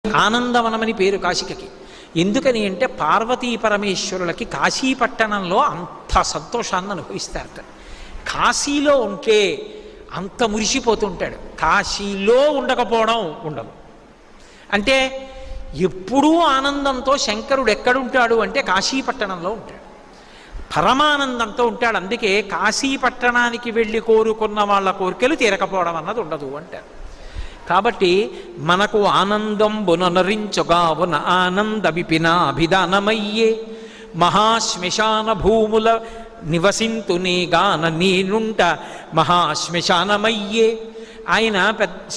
ఆనందవనమని పేరు కాశికకి. ఎందుకని అంటే పార్వతీ పరమేశ్వరులకి కాశీ పట్టణంలో అంత సంతోషాన్ని అనుభవిస్తారట. కాశీలో ఉంటే అంత మురిసిపోతుంటాడు, కాశీలో ఉండకపోవడం ఉండదు. అంటే ఎప్పుడూ ఆనందంతో శంకరుడు ఎక్కడుంటాడు అంటే కాశీ పట్టణంలో ఉంటాడు, పరమానందంతో ఉంటాడు. అందుకే కాశీ పట్టణానికి వెళ్ళి కోరుకున్న వాళ్ళ కోరికలు తీరకపోవడం అన్నది ఉండదు అంటారు. కాబట్టి మనకు ఆనందం బునరించుగావున ఆనంద విపినాభిధానమయ్యే మహాశ్మశాన భూముల నివసింతునే గాన నేనుంట మహాశ్మశానమయ్యే. ఆయన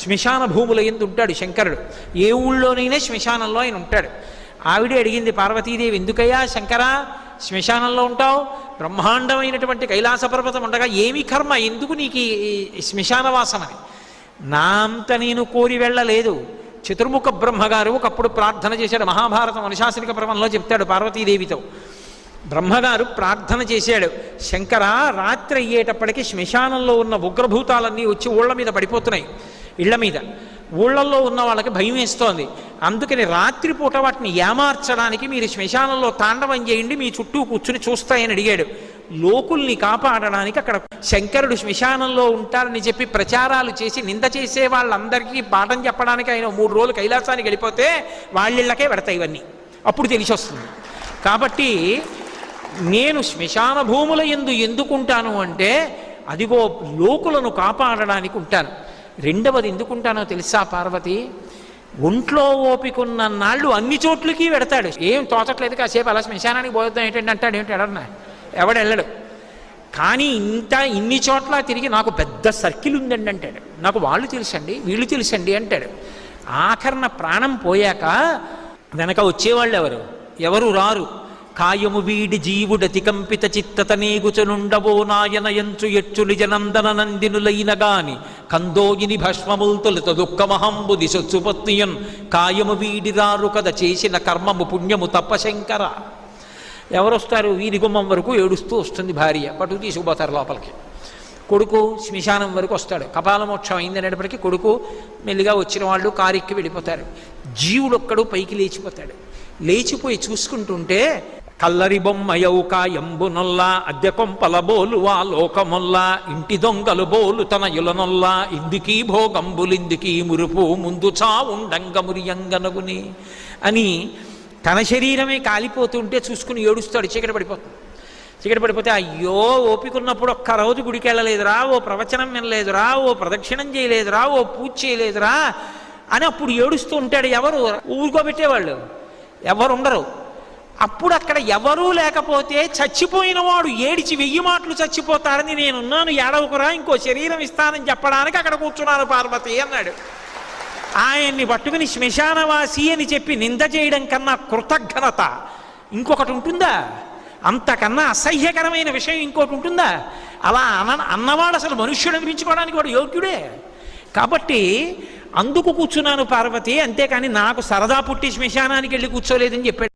శ్మశాన భూముల యందు ఉంటాడు శంకరుడు. ఏ ఊళ్ళోనైనా శ్మశానంలో ఆయన ఉంటాడు. ఆవిడే అడిగింది పార్వతీదేవి, ఎందుకయ్యా శంకరా శ్మశానంలో ఉంటావు? బ్రహ్మాండమైనటువంటి కైలాస పర్వతం ఉండగా ఏమి కర్మ, ఎందుకు నీకు ఈ శ్మశాన వాసనని? నా అంత నేను కోరి వెళ్ళలేదు. చతుర్ముఖ బ్రహ్మగారు ఒకప్పుడు ప్రార్థన చేశాడు. మహాభారతం అనుశాసనిక పర్వంలో చెప్తాడు పార్వతీదేవితో. బ్రహ్మగారు ప్రార్థన చేశాడు, శంకర రాత్రి అయ్యేటప్పటికీ శ్మశానంలో ఉన్న ఉగ్రభూతాలన్నీ వచ్చి ఊళ్ళ మీద పడిపోతున్నాయి, ఇళ్ల మీద. ఊళ్ళల్లో ఉన్న వాళ్ళకి భయం వేస్తోంది. అందుకని రాత్రిపూట వాటిని ఏమార్చడానికి మీరు శ్మశానంలో తాండవం చేయండి, మీ చుట్టూ కూర్చుని చూస్తాయని అడిగాడు. లోకుల్ని కాపాడడానికి అక్కడ శంకరుడు శ్మశానంలో ఉంటారని చెప్పి ప్రచారాలు చేసి నింద చేసే వాళ్ళందరికీ పాఠం చెప్పడానికి ఆయన 3 రోజులు కైలాసానికి వెళ్ళిపోతే వాళ్ళిళ్ళకే పెడతాయి ఇవన్నీ, అప్పుడు తెలిసి వస్తుంది. కాబట్టి నేను శ్మశాన భూముల యందు ఎందుకుంటాను అంటే అదిగో లోకులను కాపాడడానికి ఉంటాను. రెండవది ఎందుకుంటానో తెలుసా పార్వతి, ఒంట్లో ఓపికన్న నాళ్ళు అన్ని చోట్లకి పెడతాడు. ఏం తోచట్లేదు కాసేపు అలా శ్మశానానికి పోతాం ఏంటంటే అంటాడు, ఏమిటి ఎడన్నా ఎవడు వెళ్ళడు. కానీ ఇన్ని చోట్ల తిరిగి నాకు పెద్ద సర్కిల్ ఉందండి అంటాడు. నాకు వాళ్ళు తెలుసండి వీళ్ళు తెలుసండి అంటాడు. ఆఖరణ ప్రాణం పోయాక వెనక వచ్చేవాళ్ళు ఎవరు రారు. కాయము వీడి జీవుడతి కంపిత చిత్తతనేగుచనుండవో నాయనయంచు ఎచ్చు నిజనందన నందినులైన గాని కందోగిని భస్మముల్ తొలుత దుఃఖమహంబు దిశొచ్చుపత్నియన్ కాయము వీడి రారు కథ చేసిన కర్మము పుణ్యము తప్పశంకర. ఎవరొస్తారు? వీధి గుమ్మం వరకు ఏడుస్తూ వస్తుంది భార్య, పట్టుకు తీసుకుపోతారు లోపలికి. కొడుకు శ్మశానం వరకు వస్తాడు, కపాలమోక్షం అయింది అనేటప్పటికీ కొడుకు మెల్లిగా వచ్చిన వాళ్ళు కారెక్కి వెళ్ళిపోతారు. జీవుడొక్కడు పైకి లేచిపోతాడు. లేచిపోయి చూసుకుంటుంటే కల్లరి బొమ్మయవు కాయంబునొల్లా అద్దె కొంపల బోలువా లోకమొల్లా ఇంటి దొంగలు బోలు తనయులనొల్లా ఇందుకీ భోగంబులిందుకీ మురుపు ముందు చావుండంగమురియంగనగుని అని తన శరీరమే కాలిపోతుంటే చూసుకుని ఏడుస్తాడు. చీకటి పడిపోతుంది. చీకటి పడిపోతే అయ్యో ఓపికన్నప్పుడు ఒక్కరోజు గుడికి వెళ్ళలేదురా, ఓ ప్రవచనం వినలేదురా, ఓ ప్రదక్షిణం చేయలేదురా, ఓ పూజ చేయలేదురా అని అప్పుడు ఏడుస్తూ ఉంటాడు. ఎవరు ఊరుకోబెట్టేవాళ్ళు ఎవరు ఉండరు. అప్పుడు అక్కడ ఎవరూ లేకపోతే చచ్చిపోయిన వాడు ఏడిచి 1000 మాటలు చచ్చిపోతాడని నేనున్నాను ఏడవకురా, ఇంకో శరీరం ఇస్తానని చెప్పడానికి అక్కడ కూర్చున్నాను పార్వతి అన్నాడు. ఆయన్ని పట్టుకుని శ్మశానవాసి అని చెప్పి నింద చేయడం కన్నా కృతజ్ఞత ఇంకొకటి ఉంటుందా? అంతకన్నా అసహ్యకరమైన విషయం ఇంకోటి ఉంటుందా? అలా అన్నవాడు అసలు మనుష్యుడు అనిపించుకోవడానికి వాడు యోగ్యుడే. కాబట్టి అందుకు కూర్చున్నాను పార్వతి, అంతేకాని నాకు సరదా పుట్టి శ్మశానానికి వెళ్ళి కూర్చోలేదని చెప్పాడు.